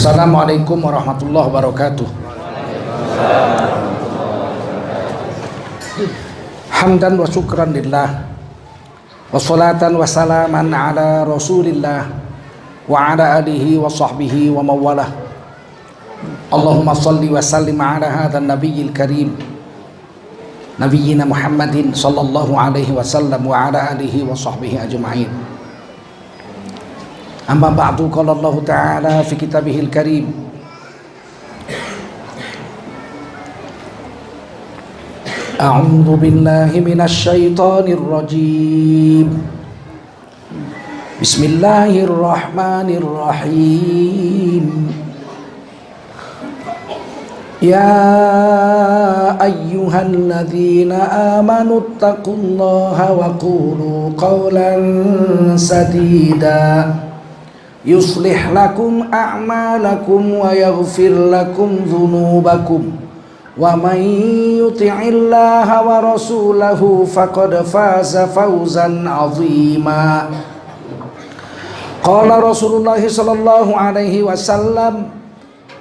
Assalamualaikum warahmatullahi wabarakatuh. Hamdan wa syukran lillah, wassalatan wassalaman ala rasulillah wa ala alihi wa sahbihi wa mawalah. Allahumma salli wa sallim ala hadhan nabiyyil karim, nabiyyina Muhammadin sallallahu alaihi wasallam wa ala alihi wa sahbihi ajma'in. Amma ba'du, qala Allah Ta'ala fi kitabihil karim, a'udzu billahi minasy syaithanir rajim. Bismillahirrahmanirrahim. Ya ayyuhalladzina amanu taqullaha wa qulu qawlan sadida yuslih lakum a'malakum wa yaghfir lakum dhunubakum wa man yuti'illaha wa rasulahu faqad faza fawzan 'azima. Qala Rasulullah sallallahu alaihi wasallam,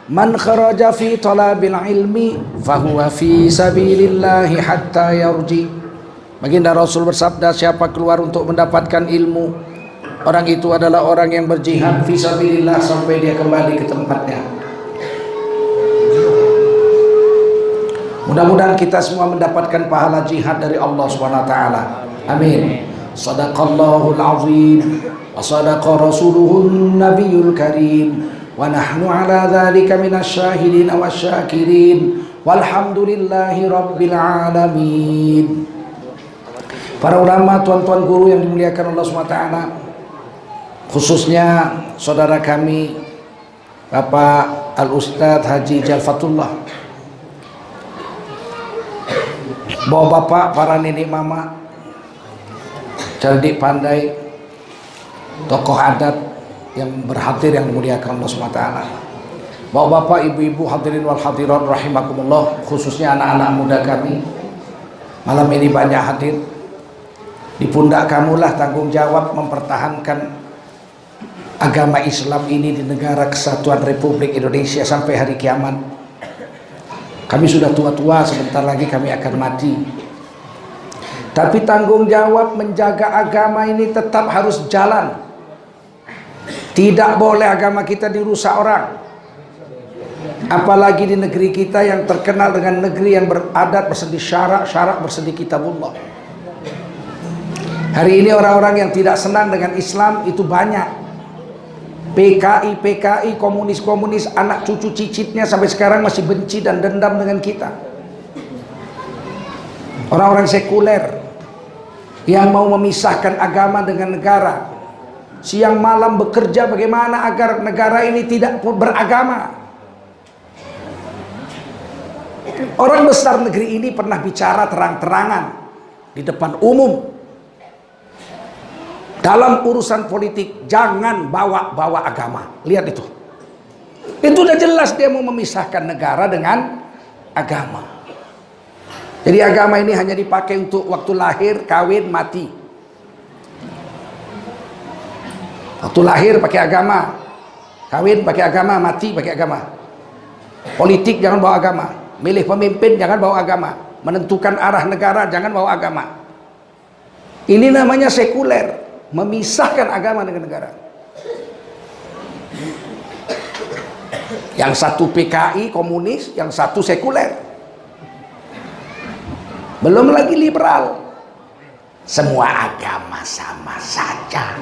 man kharaja fi talabil ilmi fahuwa fi sabilillahi hatta yarji. Baginda Rasul bersabda, siapa keluar untuk mendapatkan ilmu, orang itu adalah orang yang berjihad fi sabilillah sampai dia kembali ke tempatnya. Mudah-mudahan kita semua mendapatkan pahala jihad dari Allah SWT. Amin. Sadaqallahul azim wa sadaqa rasuluhun nabiyul karim wa nahnu ala dzalika minasyahidin wasyakirin walhamdulillahi rabbil alamin. Para ulama, tuan-tuan guru yang dimuliakan Allah SWT, khususnya saudara kami Bapak Al-Ustadz Haji Jalfatullah, bapak-bapak, para nenek mama, cerdik pandai, tokoh adat yang berhadir yang dimuliakan Allah SWT, bapak-bapak, ibu-ibu, hadirin wal hadirat rahimakumullah, khususnya anak-anak muda kami, malam ini banyak hadir. Di pundak kamulah tanggung jawab mempertahankan agama Islam ini di negara kesatuan Republik Indonesia sampai hari kiamat. Kami sudah tua-tua, sebentar lagi kami akan mati. Tapi tanggung jawab menjaga agama ini tetap harus jalan. Tidak boleh agama kita dirusak orang. Apalagi di negeri kita yang terkenal dengan negeri yang beradat bersedi syarak bersedi kitabullah. Hari ini orang-orang yang tidak senang dengan Islam itu banyak. PKI, komunis, anak cucu cicitnya sampai sekarang masih benci dan dendam dengan kita. Orang-orang sekuler yang mau memisahkan agama dengan negara, siang malam bekerja bagaimana agar negara ini tidak beragama. Orang besar negeri ini pernah bicara terang-terangan di depan umum, dalam urusan politik jangan bawa-bawa agama. Lihat itu. Itu udah jelas dia mau memisahkan negara dengan agama. Jadi agama ini hanya dipakai untuk waktu lahir, kawin, mati. Waktu lahir pakai agama, kawin pakai agama, mati pakai agama. Politik jangan bawa agama. Milih pemimpin jangan bawa agama. Menentukan arah negara jangan bawa agama. Ini namanya sekuler. Memisahkan agama dengan negara. Yang satu PKI komunis, yang satu sekuler. Belum lagi liberal. Semua agama sama saja.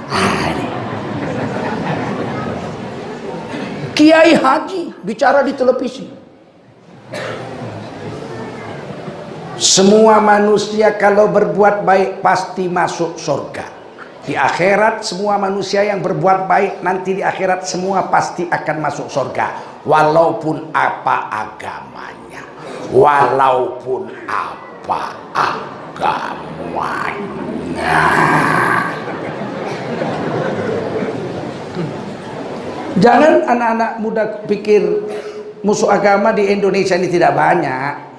Kiai Haji bicara di televisi, semua manusia kalau berbuat baik pasti masuk surga. Di akhirat semua manusia yang berbuat baik nanti di akhirat semua pasti akan masuk surga, walaupun apa agamanya, walaupun apa agamanya. Jangan anak-anak muda pikir musuh agama di Indonesia ini tidak banyak.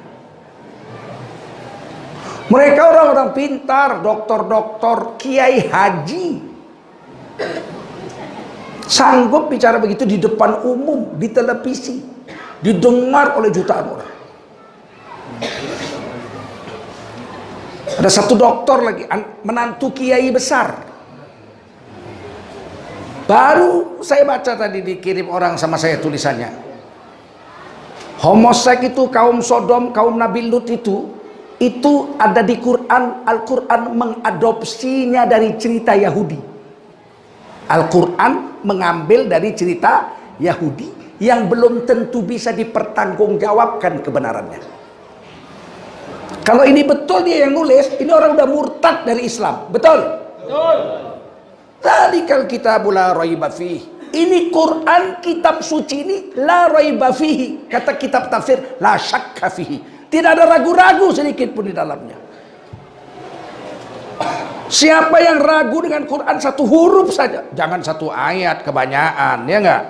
Mereka orang-orang pintar, doktor-doktor, kiai haji. Sanggup bicara begitu di depan umum, di televisi, didengar oleh jutaan orang. Ada satu dokter lagi, menantu kiai besar. Baru saya baca tadi, dikirim orang sama saya tulisannya. Homoseks itu, kaum Sodom, kaum Nabi Lut itu ada di Quran. Al-Quran mengadopsinya dari cerita Yahudi. Al-Quran mengambil dari cerita Yahudi yang belum tentu bisa dipertanggungjawabkan kebenarannya. Kalau ini betul dia yang nulis, ini orang udah murtad dari Islam. Betul? Betul. Dzalikal kitabul la raiba fihi. Ini Quran, kitab suci ini la raiba fihi. Kata kitab tafsir la syakka fihi. Tidak ada ragu-ragu sedikit pun di dalamnya. Siapa yang ragu dengan Quran satu huruf saja, jangan satu ayat kebanyakan, ya enggak?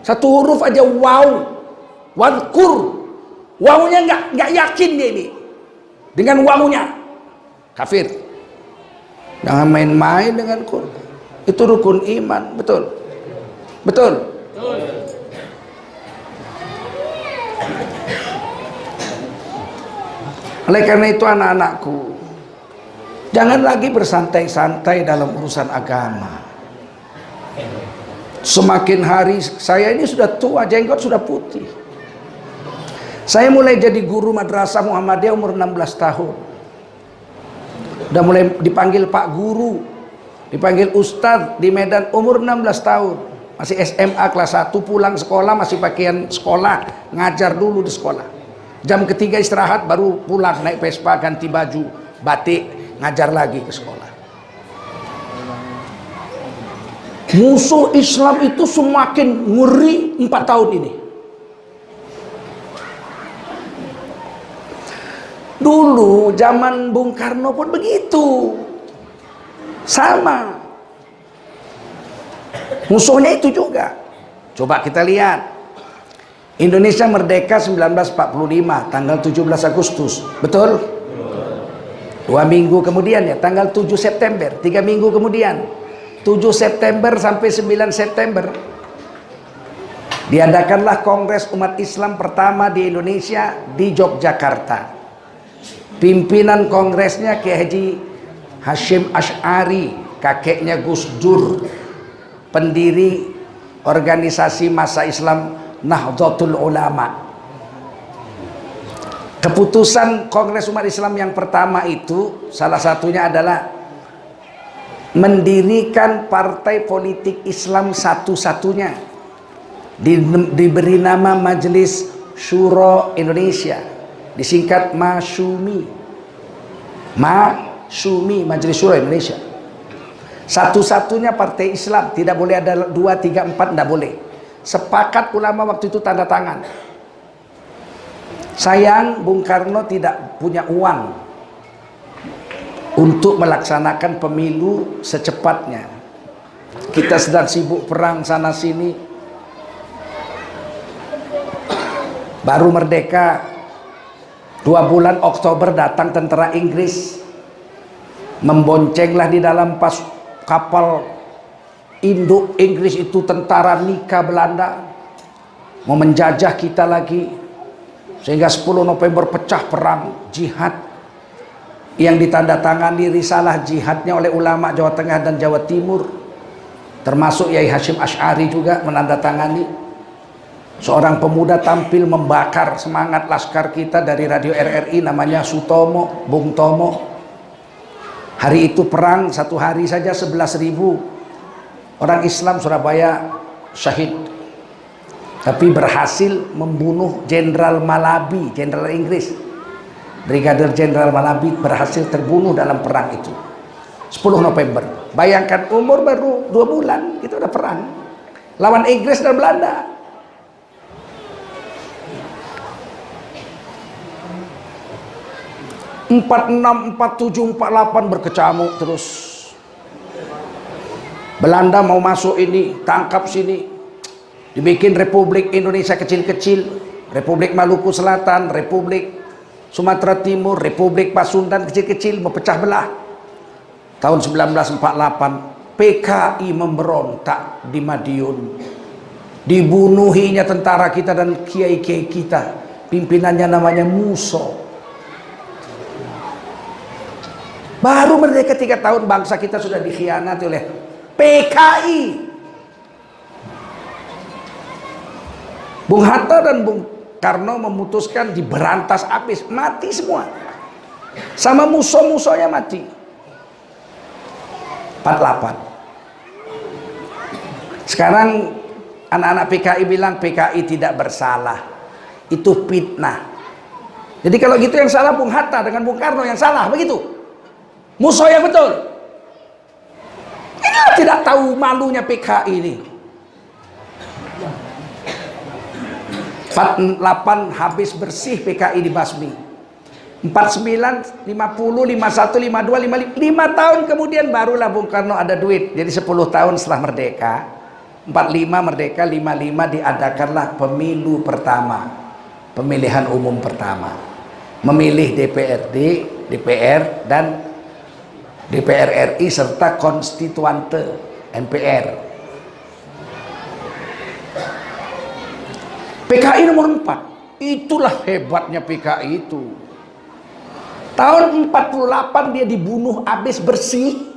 Satu huruf aja, wow, wadkur, wawnya enggak yakin dia ini dengan wawnya, kafir. Jangan main-main dengan Quran. Itu rukun iman, betul, betul. Oleh karena itu anak-anakku, jangan lagi bersantai-santai dalam urusan agama. Semakin hari, saya ini sudah tua, jenggot sudah putih. Saya mulai jadi guru madrasah Muhammadiyah umur 16 tahun. Udah mulai dipanggil Pak Guru, dipanggil Ustadz di Medan umur 16 tahun. Masih SMA kelas 1, pulang sekolah masih pakaian sekolah, ngajar dulu di sekolah. Jam ketiga istirahat, baru pulang naik Vespa, ganti baju batik, ngajar lagi ke sekolah. Musuh Islam itu semakin ngeri 4 tahun ini. Dulu zaman Bung Karno pun begitu, sama. Musuhnya itu juga. Coba kita lihat, Indonesia merdeka 1945 tanggal 17 Agustus, betul? 2 minggu kemudian ya, tanggal 7 September, 3 minggu kemudian, 7 September sampai 9 September diadakanlah Kongres Umat Islam pertama di Indonesia di Yogyakarta. Pimpinan kongresnya Kiai Haji Hasyim Asy'ari, kakeknya Gus Dur, pendiri organisasi massa Islam Nahdlatul Ulama. Keputusan Kongres Umat Islam yang pertama itu salah satunya adalah mendirikan partai politik Islam satu-satunya, diberi nama Majelis Syuro Indonesia, disingkat MASYUMI. MASYUMI, Majelis Syuro Indonesia. Satu-satunya partai Islam, tidak boleh ada 2, 3, 4, tidak boleh. Sepakat ulama waktu itu tanda tangan. Sayang Bung Karno tidak punya uang untuk melaksanakan pemilu secepatnya. Kita sedang sibuk perang sana sini. Baru merdeka 2 bulan Oktober datang tentara Inggris, memboncenglah di dalam kapal induk Inggris itu tentara Nika Belanda, mau menjajah kita lagi. Sehingga 10 November pecah perang jihad yang ditandatangani risalah jihadnya oleh ulama Jawa Tengah dan Jawa Timur, termasuk Yai Hasyim Asy'ari juga menandatangani. Seorang pemuda tampil membakar semangat laskar kita dari radio RRI, namanya Sutomo, Bung Tomo. Hari itu perang, 1 hari saja 11.000 orang Islam Surabaya syahid. Tapi berhasil membunuh Jenderal Malabi, Jenderal Inggris, Brigadir Jenderal Malabi berhasil terbunuh dalam perang itu 10 November. Bayangkan umur baru 2 bulan kita udah perang lawan Inggris dan Belanda. (46, 47, 48) berkecamuk terus. Belanda mau masuk ini, tangkap sini, dibikin Republik Indonesia kecil-kecil, Republik Maluku Selatan, Republik Sumatera Timur, Republik Pasundan kecil-kecil, memecah belah. Tahun 1948 PKI memberontak di Madiun, dibunuhinya tentara kita dan kiai-kiai kita, pimpinannya namanya Muso. Baru merdeka 3 tahun bangsa kita sudah dikhianati oleh PKI. Bung Hatta dan Bung Karno memutuskan diberantas habis, mati semua. Sama musuh-musuhnya mati. 48. Sekarang anak-anak PKI bilang PKI tidak bersalah. Itu fitnah. Jadi kalau gitu yang salah Bung Hatta dengan Bung Karno yang salah, begitu. Musuh yang betul. Inilah tidak tahu malunya PKI ini. 48 habis bersih PKI dibasmi. 49, 50, 51, 52, 55. 5 tahun kemudian barulah Bung Karno ada duit. Jadi 10 tahun setelah merdeka. 45 merdeka, 55 diadakanlah pemilu pertama, pemilihan umum pertama, memilih DPRD, DPR dan DPR RI serta konstituante MPR. PKI nomor 4, itulah hebatnya PKI itu. Tahun 48 dia dibunuh habis bersih.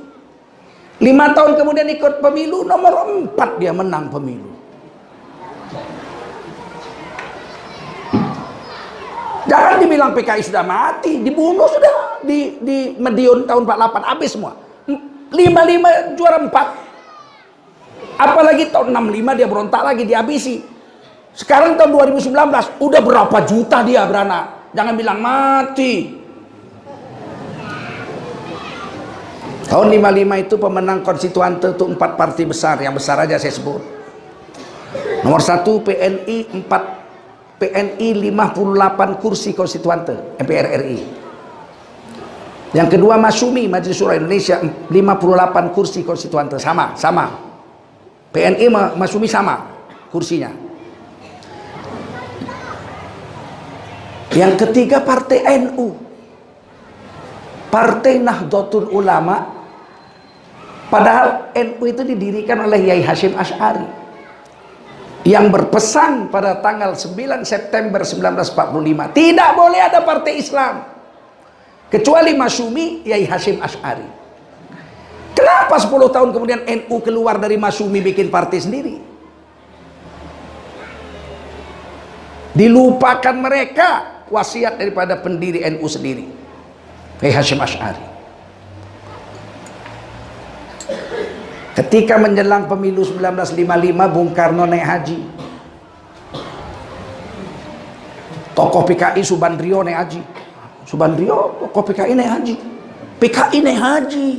5 tahun kemudian ikut pemilu, nomor 4 dia menang pemilu. Jangan dibilang PKI sudah mati, dibunuh sudah di Madiun tahun 48 habis semua. 55 juara 4. Apalagi tahun 65 dia berontak lagi, dihabisi. Sekarang tahun 2019 udah berapa juta dia beranak. Jangan bilang mati. Tahun 55 itu pemenang konstituante itu 4 partai besar, yang besar aja saya sebut. Nomor 1 PNI 58 kursi konstituante MPR RI. Yang kedua Masyumi, Majelis Syura Indonesia 58 kursi konstituante, sama. PNI Masyumi sama kursinya. Yang ketiga Partai NU, Partai Nahdlatul Ulama. Padahal NU itu didirikan oleh Yai Hashim Asy'ari yang berpesan pada tanggal 9 September 1945 tidak boleh ada partai Islam kecuali Masyumi Yai Hashim Asy'ari. Kenapa 10 tahun kemudian NU keluar dari Masyumi bikin partai sendiri? Dilupakan mereka wasiat daripada pendiri NU sendiri, Yai Hashim Asy'ari. Ketika menjelang pemilu 1955 Bung Karno naik haji. Tokoh PKI Subandrio naik haji. Subandrio tokoh PKI naik haji. PKI naik haji.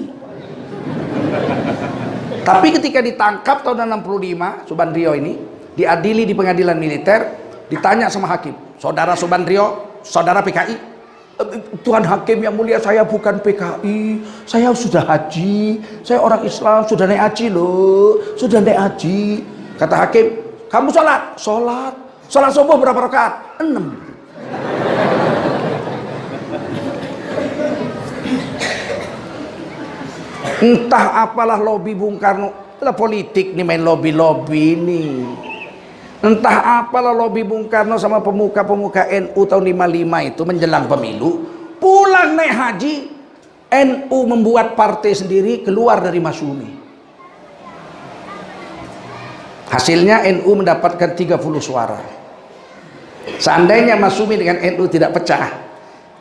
Tapi ketika ditangkap tahun 65 Subandrio ini diadili di pengadilan militer, ditanya sama hakim, "Saudara Subandrio, saudara PKI?" "Tuan Hakim yang mulia, saya bukan PKI, saya sudah haji, saya orang Islam, sudah naik haji loh, sudah naik haji." Kata hakim, "Kamu sholat?" Sholat subuh berapa rakaat?" 6. Entah apalah lobby Bung Karno, lah politik nih, main lobby-lobby nih. Entah apalah lobby Bung Karno sama pemuka-pemuka NU tahun 55 itu menjelang pemilu, pulang naik haji, NU membuat partai sendiri keluar dari Masyumi. Hasilnya NU mendapatkan 30 suara. Seandainya Masyumi dengan NU tidak pecah,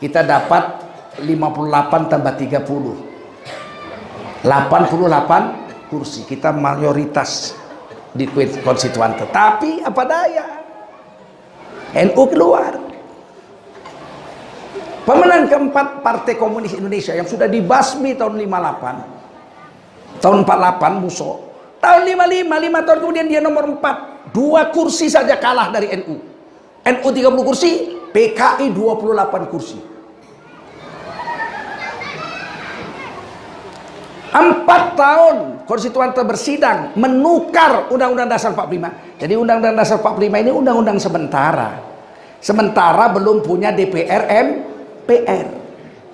kita dapat 58 tambah 30. 88 kursi, kita mayoritas di konstituante. Tapi apa daya, NU keluar. Pemenang keempat Partai Komunis Indonesia yang sudah dibasmi tahun 58, tahun 48 Muso, tahun 55, 5 tahun kemudian dia nomor 4, 2 kursi saja kalah dari NU. NU 30 kursi, PKI 28 kursi. 4 tahun konstituante bersidang menukar Undang-Undang Dasar 45. Jadi Undang-Undang Dasar 45 ini undang-undang sementara belum punya DPR MPR.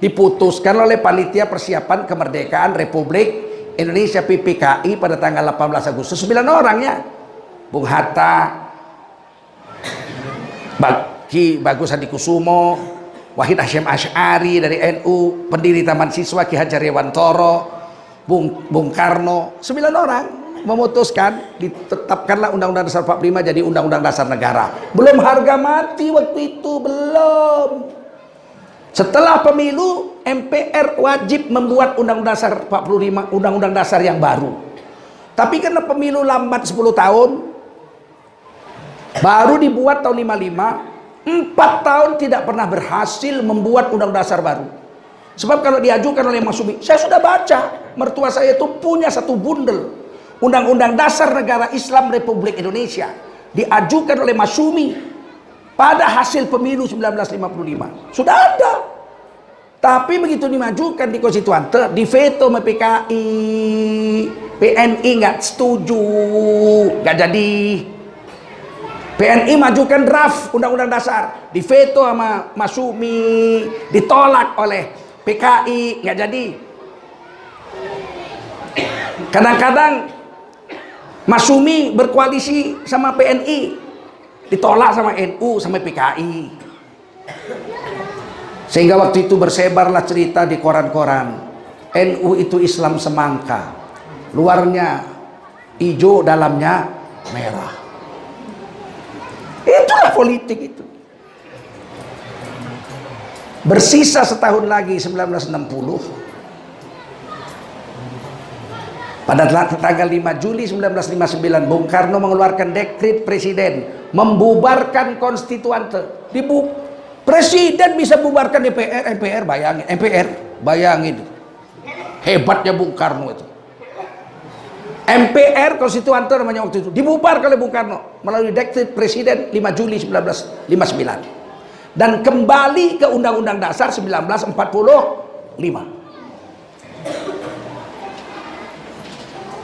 Diputuskan oleh Panitia Persiapan Kemerdekaan Republik Indonesia PPKI pada tanggal 18 Agustus 9 orang ya. Bung Hatta, Ki Bagus Hadikusumo, Wahid Hasyim Asy'ari dari NU, pendiri Taman Siswa Ki Hajar Dewantoro, Bung Karno, 9 orang memutuskan ditetapkanlah Undang-Undang Dasar 45 jadi Undang-Undang Dasar Negara. Belum harga mati waktu itu, belum. Setelah pemilu, MPR wajib membuat Undang-Undang Dasar 45, Undang-Undang Dasar yang baru. Tapi karena pemilu lambat 10 tahun, baru dibuat tahun 55, 4 tahun tidak pernah berhasil membuat Undang-Undang Dasar baru. Sebab kalau diajukan oleh Mas Sumi, saya sudah baca, mertua saya itu punya satu bundel Undang-Undang Dasar Negara Islam Republik Indonesia, diajukan oleh Mas Sumi pada hasil pemilu 1955. Sudah ada. Tapi begitu dimajukan di konstituante, diveto sama PKI, PNI nggak setuju, nggak jadi. PNI majukan draft Undang-Undang Dasar, diveto sama Mas Sumi, ditolak oleh PKI, nggak jadi. Kadang-kadang Mas Sumi berkoalisi sama PNI, ditolak sama NU, sama PKI. Sehingga waktu itu bersebarlah cerita di koran-koran, NU itu Islam semangka, luarnya hijau, dalamnya merah. Itulah politik itu. Bersisa setahun lagi 1960. Pada tanggal 5 Juli 1959, Bung Karno mengeluarkan dekret presiden membubarkan konstituante. Presiden bisa bubarkan DPR, MPR, bayangin, MPR, bayangin. Hebatnya Bung Karno itu. MPR konstituante namanya waktu itu dibubarkan oleh Bung Karno melalui dekret presiden 5 Juli 1959 dan kembali ke Undang-Undang Dasar 1945.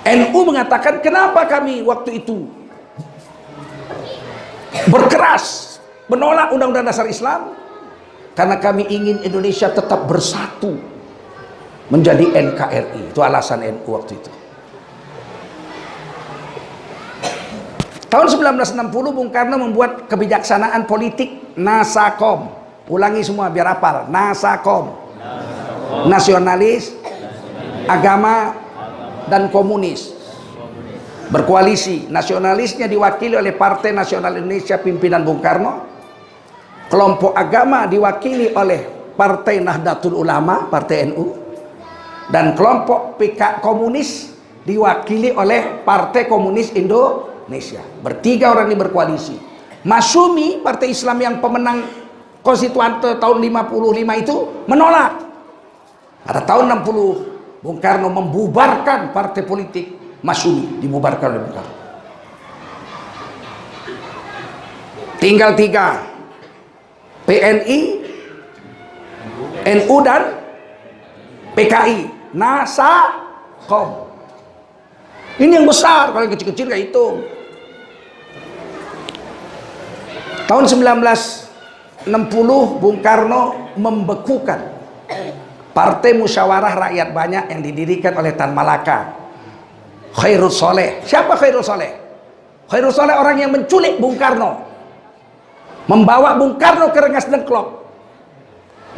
NU mengatakan, kenapa kami waktu itu berkeras menolak Undang-Undang Dasar Islam? Karena kami ingin Indonesia tetap bersatu menjadi NKRI. Itu alasan NU waktu itu. Tahun 1960 Bung Karno membuat kebijaksanaan politik Nasakom. Ulangi semua biar hafal. Nasakom. Nasionalis, agama, dan komunis. Berkoalisi. Nasionalisnya diwakili oleh Partai Nasional Indonesia pimpinan Bung Karno. Kelompok agama diwakili oleh Partai Nahdlatul Ulama, Partai NU. Dan kelompok PK komunis diwakili oleh Partai Komunis Indonesia. Bertiga orang ini berkoalisi. Mas Sumi, Partai Islam yang pemenang konstituante tahun 55 itu menolak. Pada tahun 60 Bung Karno membubarkan partai politik Mas Sumi, dibubarkan oleh Bung Karno. Tinggal 3, PNI, NU dan PKI, Nasakom. Ini yang besar, kalau yang kecil-kecil kayak itu. Tahun 1960 Bung Karno membekukan Partai Musyawarah Rakyat Banyak yang didirikan oleh Tan Malaka, Khairul Soleh. Siapa Khairul Soleh? Khairul Soleh orang yang menculik Bung Karno, membawa Bung Karno ke Rengas Dengklok,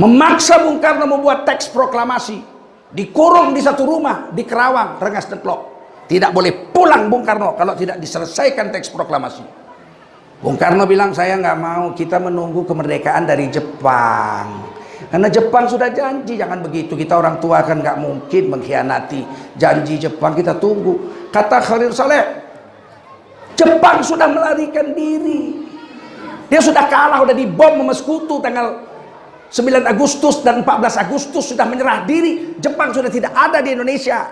memaksa Bung Karno membuat teks proklamasi, dikurung di satu rumah di Kerawang, Rengas Dengklok. Tidak boleh pulang Bung Karno kalau tidak diselesaikan teks proklamasi. Bung Karno bilang, saya nggak mau, kita menunggu kemerdekaan dari Jepang. Karena Jepang sudah janji, jangan begitu. Kita orang tua kan nggak mungkin mengkhianati janji Jepang, kita tunggu. Kata Khairul Soleh, Jepang sudah melarikan diri. Dia sudah kalah, sudah dibom sama sekutu tanggal 9 Agustus dan 14 Agustus sudah menyerah diri. Jepang sudah tidak ada di Indonesia.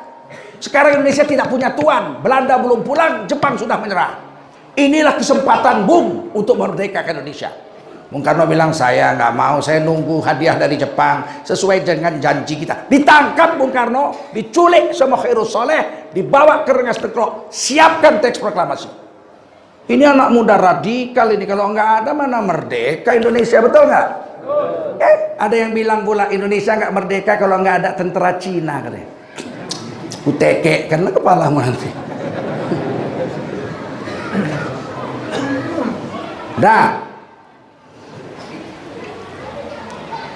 Sekarang Indonesia tidak punya tuan. Belanda belum pulang, Jepang sudah menyerah. Inilah kesempatan Bung untuk merdekakan Indonesia. Bung Karno bilang, saya nggak mau, saya nunggu hadiah dari Jepang sesuai dengan janji kita. Ditangkap Bung Karno, diculik sama Khairul Soleh, dibawa ke Rengas Dengklok, siapkan teks proklamasi. Ini anak muda radikal ini, kalau nggak ada mana merdeka Indonesia, betul nggak? Ada yang bilang pula Indonesia nggak merdeka kalau nggak ada tentara Cina katanya. kutekekkanlah kepalamu nanti. Nah,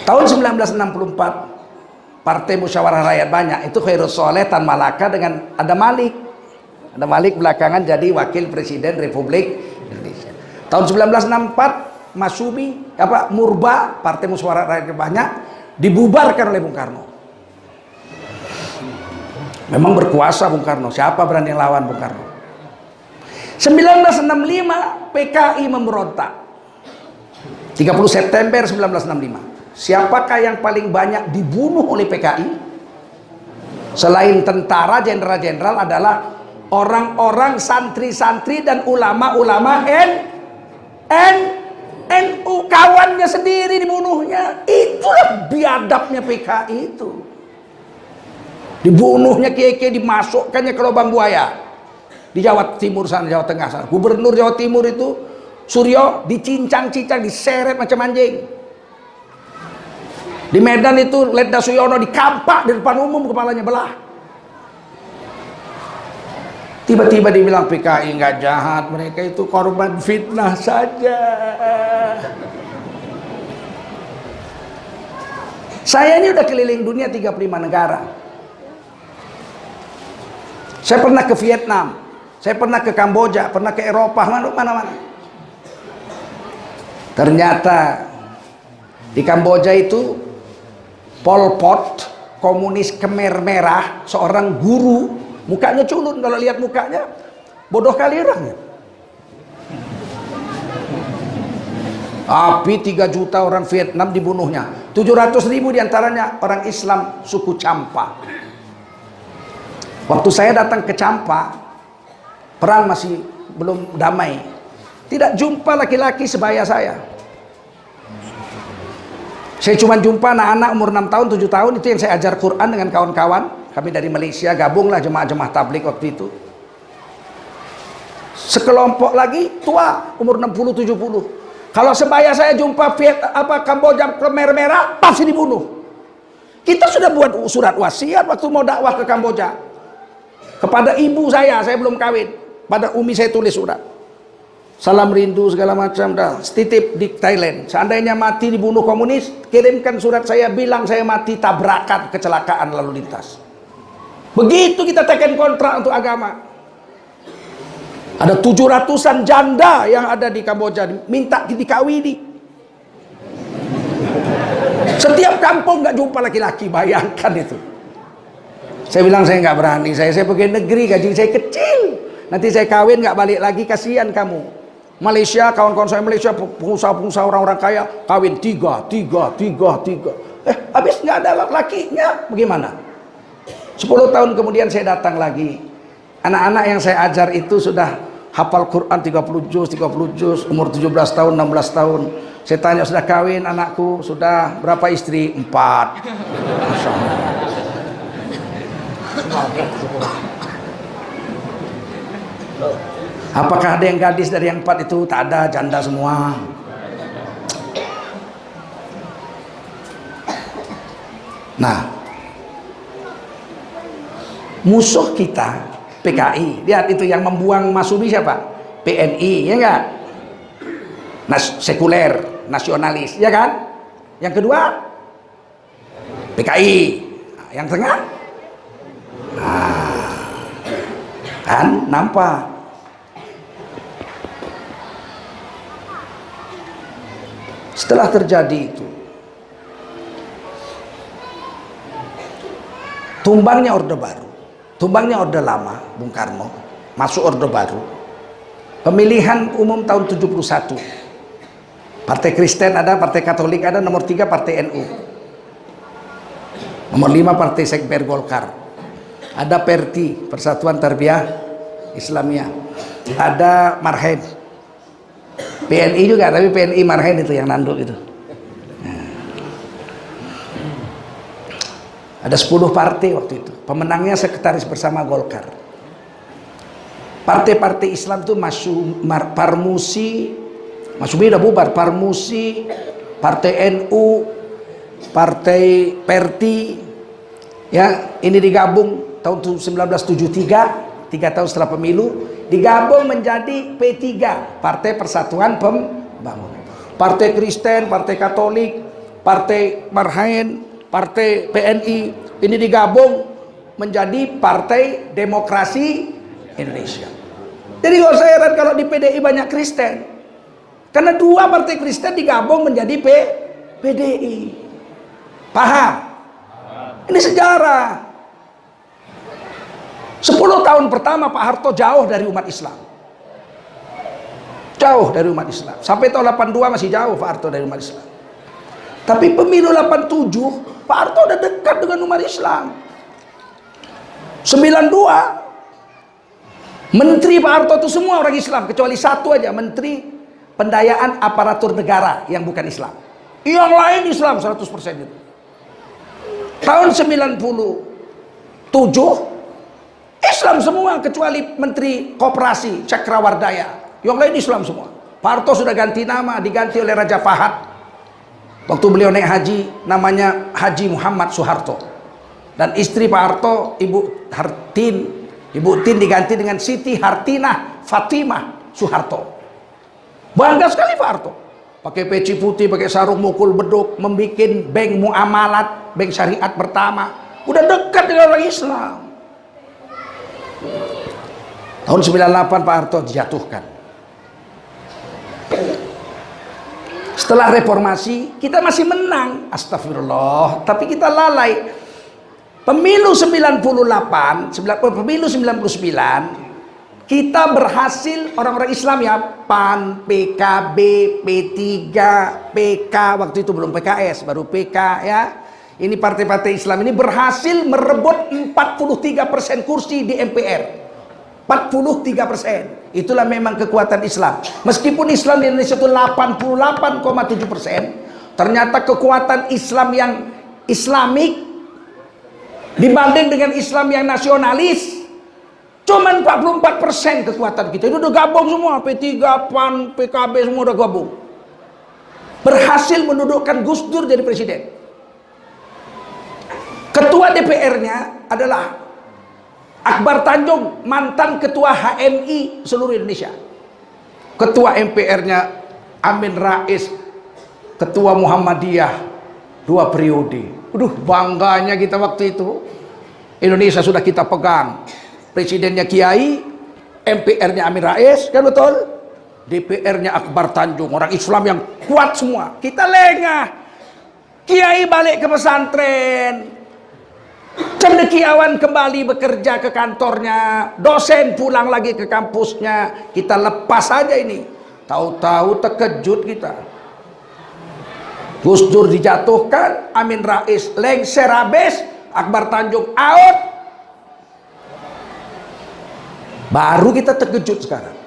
tahun 1964 Partai Musyawarah Rakyat Banyak itu Khairul Soleh Tan Malaka dengan ada Malik. Ada Malik belakangan jadi Wakil Presiden Republik Indonesia. Tahun 1964 Masyumi Murba Partai Musyawarah Rakyat Banyak dibubarkan oleh Bung Karno. Memang berkuasa Bung Karno, siapa berani lawan Bung Karno? 1965 PKI memberontak. 30 September 1965. Siapakah yang paling banyak dibunuh oleh PKI? Selain tentara, jenderal-jenderal adalah orang-orang santri-santri dan ulama-ulama NU, kawannya sendiri dibunuhnya. Itulah biadabnya PKI itu. Dibunuhnya kiai-kiai, dimasukkannya ke lubang buaya di Jawa Timur sana, Jawa Tengah sana. Gubernur Jawa Timur itu Suryo dicincang-cincang, diseret macam anjing. Di Medan itu Letda Suyono dikampak di depan umum, kepalanya belah. Tiba-tiba dibilang PKI nggak jahat, mereka itu korban fitnah saja. Saya ini udah keliling dunia 35 negara. Saya pernah ke Vietnam, saya pernah ke Kamboja, pernah ke Eropa, mana-mana. Ternyata di Kamboja itu Pol Pot, komunis Khmer Merah, seorang guru, mukanya culun, kalau lihat mukanya bodoh kali orangnya. Tapi 3 juta orang Vietnam dibunuhnya, 700.000 diantaranya orang Islam suku Champa. Waktu saya datang ke Champa, perang masih belum damai, tidak jumpa laki-laki sebaya saya. Saya cuma jumpa anak-anak umur 6 tahun, 7 tahun, itu yang saya ajar Quran dengan kawan-kawan. Kami dari Malaysia, gabunglah jemaah-jemaah tablik waktu itu. Sekelompok lagi tua, umur 60, 70. Kalau sebaya saya jumpa Kamboja Khmer Merah, pasti dibunuh. Kita sudah buat surat wasiat waktu mau dakwah ke Kamboja. Kepada ibu saya belum kawin. Pada Umi saya tulis surat. Salam rindu segala macam, dah titip di Thailand. Seandainya mati dibunuh komunis, kirimkan surat saya, bilang saya mati tabrakan kecelakaan lalu lintas. Begitu kita tekan kontrak untuk agama. Ada 700-an janda yang ada di Kamboja minta dikawini. Setiap kampung nggak jumpa laki-laki, bayangkan itu. Saya bilang saya nggak berani, saya pegawai negeri, gaji saya kecil. Nanti saya kawin nggak balik lagi, kasihan kamu. Malaysia, kawan-kawan saya Malaysia, pengusaha-pengusaha orang-orang kaya, kawin 3. Habis nggak ada lakinya, bagaimana? 10 tahun kemudian saya datang lagi. Anak-anak yang saya ajar itu sudah hafal Quran 30 juz, umur 17 tahun, 16 tahun. Saya tanya, sudah kawin anakku? Sudah. Berapa istri? 4. Masya Allah. Apakah ada yang gadis dari yang 4 itu? Tak ada, janda semua. Nah, musuh kita PKI, lihat itu yang membuang Masyumi siapa? PNI, ya enggak? Sekuler, nasionalis, ya kan? Yang kedua PKI, yang tengah kan nampak. Setelah terjadi itu, tumbangnya Orde Baru, tumbangnya Orde Lama, Bung Karno, masuk Orde Baru. Pemilihan umum tahun 71. Partai Kristen ada, Partai Katolik ada, nomor 3 Partai NU. Nomor 5 Partai Sekber Golkar. Ada Perti, Persatuan Tarbiyah Islamiyah. Ada Marhen. PNI juga, tapi PNI Marhen itu yang nanduk itu. Ada 10 partai waktu itu. Pemenangnya Sekretaris Bersama Golkar. Partai-partai Islam itu Parmusi, Masyumi udah bubar, Parmusi, Partai NU, Partai Perti, ya ini digabung tahun 1973, 3 tahun setelah pemilu, digabung menjadi P3, Partai Persatuan Pembangunan. Partai Kristen, Partai Katolik, Partai Marhaen, Partai PNI, ini digabung menjadi Partai Demokrasi Indonesia. Jadi gak usah heran kalau di PDI banyak Kristen, karena 2 partai Kristen digabung menjadi PDI. Paham? Ini sejarah. 10 tahun pertama Pak Harto jauh dari umat Islam. Jauh dari umat Islam. Sampai tahun 82 masih jauh Pak Harto dari umat Islam. Tapi pemilu 87 Pak Harto udah dekat dengan umat Islam. 92 menteri Pak Harto itu semua orang Islam, kecuali satu aja, Menteri Pendayaan Aparatur Negara yang bukan Islam. Yang lain Islam 100% itu. Tahun 97 Islam semua kecuali Menteri Koperasi Cakrawardaya. Yang lain Islam semua. Pak Harto sudah ganti nama, diganti oleh Raja Fahad. Waktu beliau naik haji, namanya Haji Muhammad Soeharto. Dan istri Pak Harto, Ibu Tin diganti dengan Siti Hartinah Fatimah Soeharto. Bangga sekali Pak Harto. Pakai peci putih, pakai sarung mukul beduk, membikin bank muamalat, bank syariat pertama. Udah dekat dengan orang Islam. Tahun 98 Pak Harto dijatuhkan. Setelah reformasi kita masih menang, astagfirullah, tapi kita lalai. Pemilu 98, pemilu 99 kita berhasil, orang-orang Islam ya, PAN, PKB, P3, PK, waktu itu belum PKS, baru PK ya. Ini partai-partai Islam ini berhasil merebut 43% kursi di MPR. 43%. Itulah memang kekuatan Islam. Meskipun Islam di Indonesia itu 88,7%, ternyata kekuatan Islam yang Islamik dibanding dengan Islam yang nasionalis cuman 44% kekuatan kita. Itu udah gabung semua, P3, PAN, PKB semua udah gabung. Berhasil mendudukkan Gus Dur jadi presiden. Ketua DPR-nya adalah Akbar Tanjung, mantan ketua HMI seluruh Indonesia. Ketua MPR-nya Amin Rais, ketua Muhammadiyah 2 periode. Bangganya kita waktu itu. Indonesia sudah kita pegang. Presidennya Kiai, MPR-nya Amin Rais, kan betul? DPR-nya Akbar Tanjung, orang Islam yang kuat semua. Kita lengah. Kiai balik ke pesantren. Cendekiawan kembali bekerja ke kantornya, dosen pulang lagi ke kampusnya. Kita lepas saja ini. Tahu-tahu terkejut kita. Gus Dur dijatuhkan, Amin Rais lengser habis, Akbar Tanjung out. Baru kita terkejut sekarang.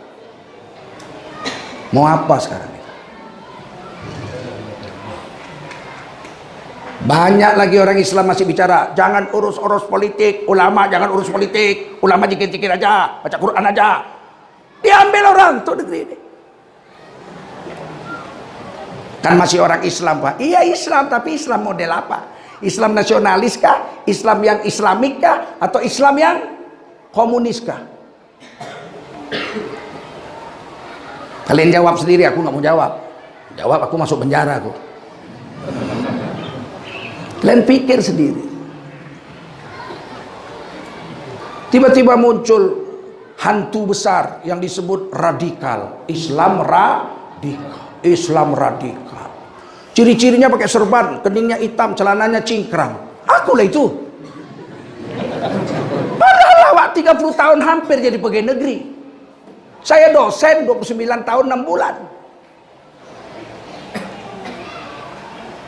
Mau apa sekarang? Banyak lagi orang Islam masih bicara, jangan urus-urus politik, ulama jangan urus politik, ulama zikir-zikir aja, baca Quran aja. Diambil orang tuh negeri ini. Kan masih orang Islam Pak. Iya Islam, tapi Islam model apa? Islam nasionalis kah? Islam yang Islamik kah? Atau Islam yang komunis kah? Kalian jawab sendiri, aku nggak mau jawab. Jawab aku masuk penjara aku. Kalian pikir sendiri. Tiba-tiba muncul hantu besar yang disebut radikal. Islam radikal. Islam radikal. Ciri-cirinya pakai serban, keningnya hitam, celananya cingkrang. Akulah itu. Padahal lawak 30 tahun hampir jadi pegawai negeri. Saya dosen 29 tahun 6 bulan.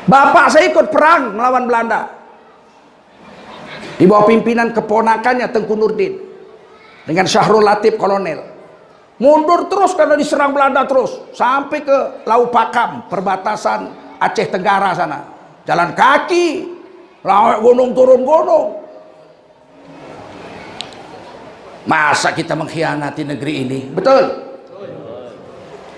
Bapak saya ikut perang melawan Belanda. Di bawah pimpinan keponakannya Tengku Nurdin dengan Syahrul Latif kolonel. Mundur terus karena diserang Belanda terus sampai ke Lau Pakam, perbatasan Aceh Tenggara sana. Jalan kaki, lawak gunung turun gunung. Masa kita mengkhianati negeri ini? Betul.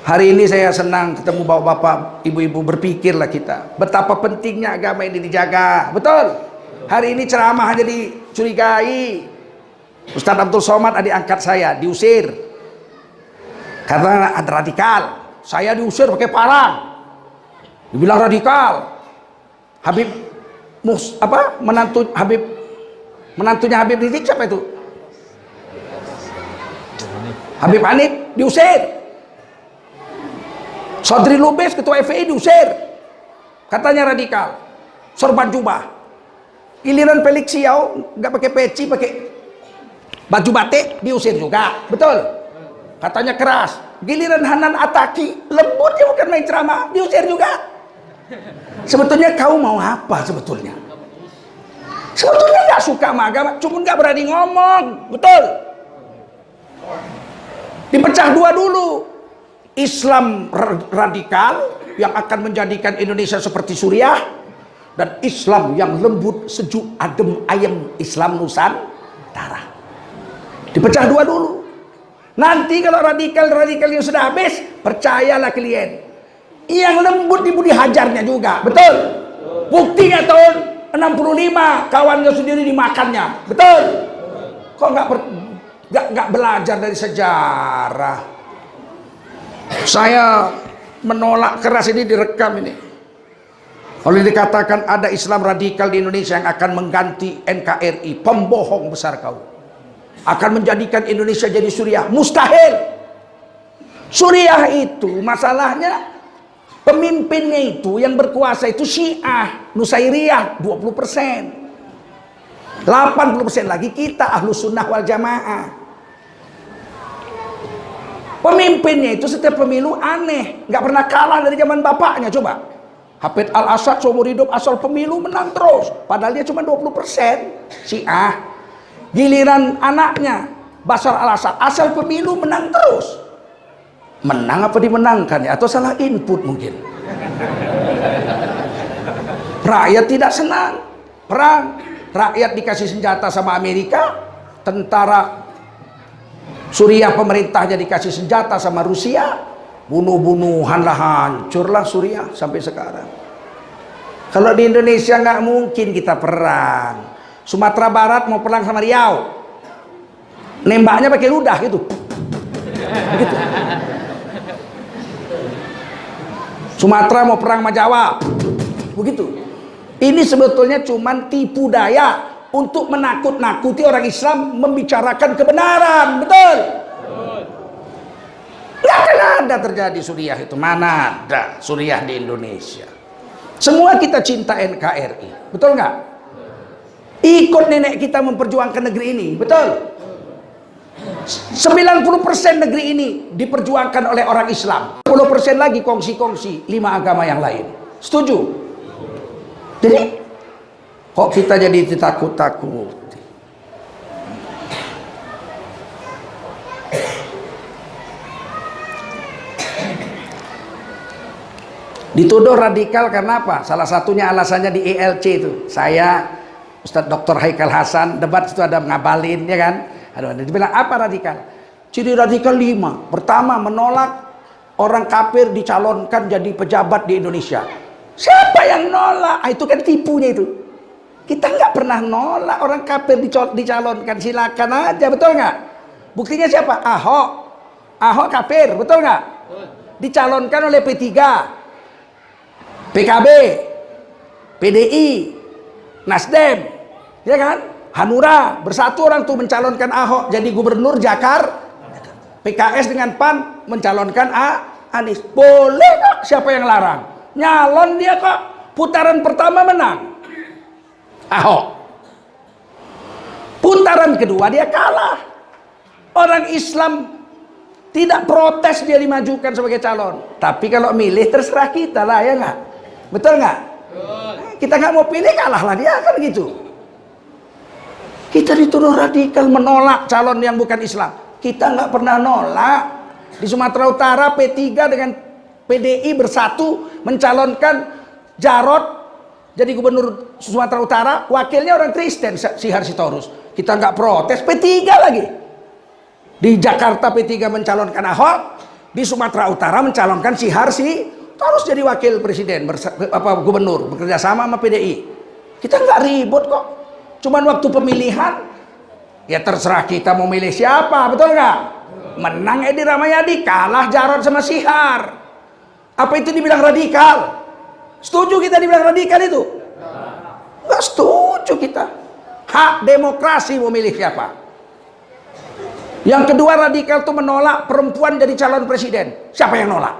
Hari ini saya senang ketemu bapak-bapak, ibu-ibu, berpikirlah kita betapa pentingnya agama ini dijaga. Betul. Hari ini ceramah hanya dicurigai, Ustadz Abdul Somad, adik angkat saya, diusir karena ada radikal. Saya diusir pakai parang, dibilang radikal. Habib menantunya Habib Rizik siapa itu? Habib Hanif diusir. Sodri Lubis ketua FPI diusir, katanya radikal, sorban jubah. Giliran Felix Xiao nggak pakai peci, pakai baju batik, diusir juga, betul? Katanya keras. Giliran Hanan Ataki, lembut, dia bukan main ceramah, diusir juga. Sebetulnya kau mau apa sebetulnya? Sebetulnya nggak suka sama agama, cuma nggak berani ngomong, betul? Dipecah dua dulu. Islam radikal yang akan menjadikan Indonesia seperti Suriah, dan Islam yang lembut, sejuk, adem, ayem, Islam Nusantara. Dipecah dua dulu. Nanti kalau radikal yang sudah habis, percayalah kalian, yang lembut ibu dihajarnya juga, betul? Buktinya tahun 65 kawannya sendiri dimakannya, betul? Kok nggak belajar dari sejarah? Saya menolak keras, ini direkam ini. Kalau dikatakan ada Islam radikal di Indonesia yang akan mengganti NKRI, pembohong besar kau. Akan menjadikan Indonesia jadi Suriah, mustahil. Suriah itu masalahnya pemimpinnya itu yang berkuasa itu Syiah, Nusairiyah 20%. 80% lagi kita Ahlus Sunnah wal Jamaah. Pemimpinnya itu setiap pemilu aneh, nggak pernah kalah dari zaman bapaknya. Coba Hafid Al-Assad seumur hidup asal pemilu menang terus, padahal dia cuma 20% Syiah. Giliran anaknya Bashar Al-Assad asal pemilu menang terus. Menang apa dimenangkan ya? Atau salah input mungkin. Rakyat tidak senang perang, rakyat dikasih senjata sama Amerika, tentara Suriah pemerintahnya dikasih senjata sama Rusia, bunuh-bunuhan lah, hancurlah Suriah sampai sekarang. Kalau di Indonesia nggak mungkin kita perang. Sumatera Barat mau perang sama Riau, nembaknya pakai ludah gitu, begitu. Sumatera mau perang sama Jawa, begitu. Ini sebetulnya cuman tipu daya untuk menakut-nakuti orang Islam membicarakan kebenaran, betul? Nggak akan ada terjadi Suriah itu, mana ada Suriah di Indonesia. Semua kita cinta NKRI, betul nggak? Ikut nenek kita memperjuangkan negeri ini, betul? 90% negeri ini diperjuangkan oleh orang Islam, 10% lagi kongsi-kongsi 5 agama yang lain. Setuju? Jadi kok kita jadi ditakut-takut? Dituduh radikal karena apa? Salah satunya alasannya di ELC itu. Saya, Ustadz Dr. Haikal Hasan, debat itu ada ngabalin, ya kan? Ada dibilang apa radikal? Ciri radikal 5. Pertama, menolak orang kafir dicalonkan jadi pejabat di Indonesia. Siapa yang nolak? Ah, itu kan tipunya itu. Kita nggak pernah nolak orang kafir dicalonkan, silakan aja, betul nggak? Buktinya siapa? Ahok. Ahok kafir, betul nggak? Dicalonkan oleh P3, PKB, PDI, Nasdem, ya kan? Hanura bersatu orang tuh mencalonkan Ahok jadi gubernur Jakarta. PKS dengan PAN mencalonkan Anies. Boleh kok, siapa yang larang? Nyalon dia kok. Putaran pertama menang Ahok. Putaran kedua dia kalah. Orang Islam tidak protes dia dimajukan sebagai calon. Tapi kalau milih terserah kita lah, ya nggak? Betul nggak? Kita nggak mau pilih, kalah lah dia, kan gitu. Kita dituduh radikal menolak calon yang bukan Islam. Kita nggak pernah nolak. Di Sumatera Utara P3 dengan PDI bersatu mencalonkan Jarot jadi gubernur Sumatera Utara, wakilnya orang Kristen, Sihar Sitorus. Kita nggak protes, P3 lagi. Di Jakarta P3 mencalonkan Ahok, di Sumatera Utara mencalonkan Sihar Sitorus jadi wakil presiden, gubernur, bekerja sama PDI. Kita nggak ribut kok. Cuman waktu pemilihan Ya terserah kita mau milih siapa, betul nggak? Menang Edi Rahmayadi, kalah Jarod sama Sihar. Apa itu dibilang radikal? Setuju kita dibilang radikal itu? Nggak setuju kita. Hak demokrasi mau milih siapa. Yang kedua, radikal itu menolak perempuan jadi calon presiden. Siapa yang nolak?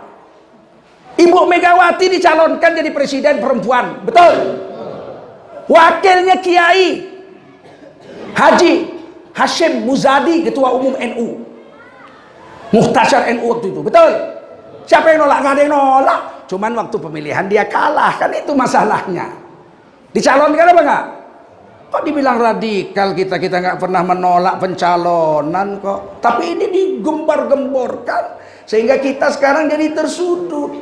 Ibu Megawati dicalonkan jadi presiden perempuan, betul? Wakilnya Kiai Haji Hashim Muzadi, ketua umum NU, Muhtasyar NU waktu itu, betul? Siapa yang nolak? Gak ada yang nolak. Cuman waktu pemilihan dia kalah, kan itu masalahnya. Dicalonkan apa enggak? Kok dibilang radikal kita nggak pernah menolak pencalonan kok. Tapi ini digembar-gemborkan sehingga kita sekarang jadi tersudut.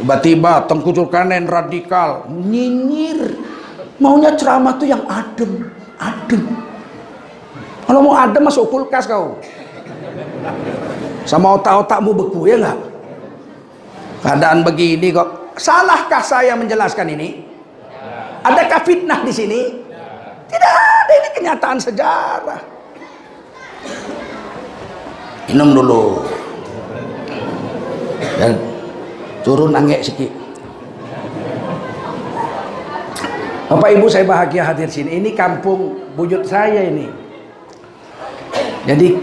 Tiba-tiba Tengku Zulkarnain radikal, nyinyir. Maunya ceramah tuh yang adem. Kalau mau adem masuk kulkas kau. Sama otak-otakmu beku, ya nggak? Keadaan begini kok. Salahkah saya menjelaskan ini? Adakah fitnah di sini? Tidak ada, ini kenyataan sejarah. Minum dulu. Dan turun angek sedikit. Bapak Ibu, saya bahagia hadir sini. Ini kampung buyut saya ini. Jadi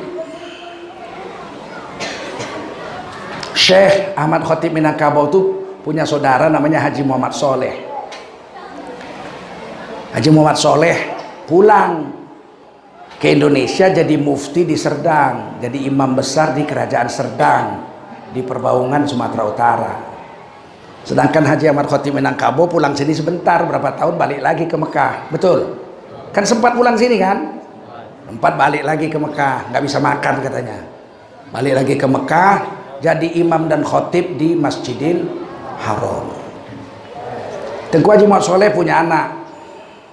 Syekh Ahmad Khatib Minangkabau itu punya saudara namanya Haji Muhammad Soleh. Haji Muhammad Soleh pulang ke Indonesia jadi mufti di Serdang, jadi imam besar di kerajaan Serdang di Perbaungan, Sumatera Utara. Sedangkan Haji Ahmad Khatib Minangkabau pulang sini sebentar, berapa tahun balik lagi ke Mekah, betul? Kan sempat pulang sini kan? Sempat balik lagi ke Mekah, nggak bisa makan katanya. Balik lagi ke Mekah, jadi imam dan khatib di Masjidil Haram. Tengku Haji Muhammad Soleh punya anak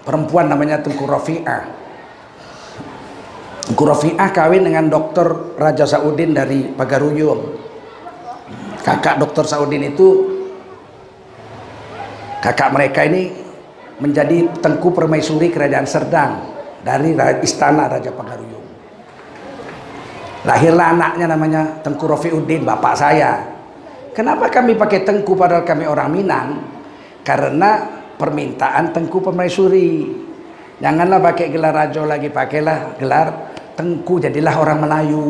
perempuan namanya Tengku Rafi'ah. Tengku Rafi'ah kawin dengan Dr. Raja Saudin dari Pagaruyung. Kakak Dr. Saudin itu, kakak mereka ini menjadi Tengku Permaisuri Kerajaan Serdang dari istana Raja Pagaruyung. Lahirlah anaknya namanya Tengku Rafiuddin, bapak saya. Kenapa kami pakai Tengku padahal kami orang Minang? Karena permintaan Tengku Permaisuri. Janganlah pakai gelar raja lagi, pakailah gelar Tengku, jadilah orang Melayu.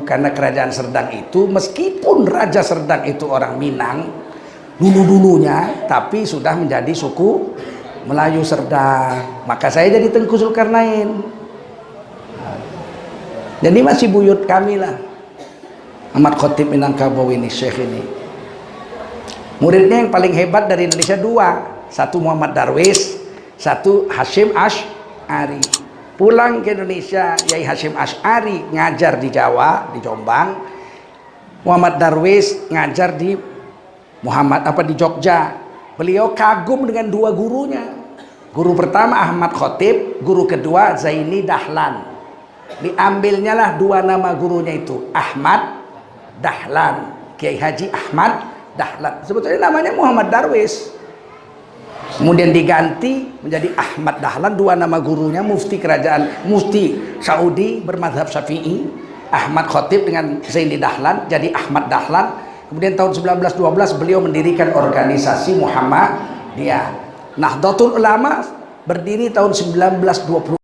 Karena Kerajaan Serdang itu, meskipun Raja Serdang itu orang Minang dulu-dulunya, tapi sudah menjadi suku Melayu Serdang. Maka saya jadi Tengku Zulkarnain. Jadi masih buyut kami lah Ahmad Khatib Minangkabau ini, Syekh ini. Muridnya yang paling hebat dari Indonesia dua, satu Muhammad Darwis, satu Hashim Asy'ari. Pulang ke Indonesia, Yai Hashim Asy'ari ngajar di Jawa, di Jombang. Muhammad Darwis ngajar di di Jogja. Beliau kagum dengan dua gurunya. Guru pertama Ahmad Khatib, guru kedua Zaini Dahlan. Diambilnya lah dua nama gurunya itu, Ahmad Dahlan, Kiai Haji Ahmad Dahlan. Sebetulnya namanya Muhammad Darwis, kemudian diganti menjadi Ahmad Dahlan. Dua nama gurunya mufti kerajaan, mufti Saudi bermadzhab Syafi'i, Ahmad Khatib dengan Zaini Dahlan, jadi Ahmad Dahlan. Kemudian tahun 1912 beliau mendirikan organisasi Muhammadiyah. Nahdlatul Ulama berdiri tahun 1920.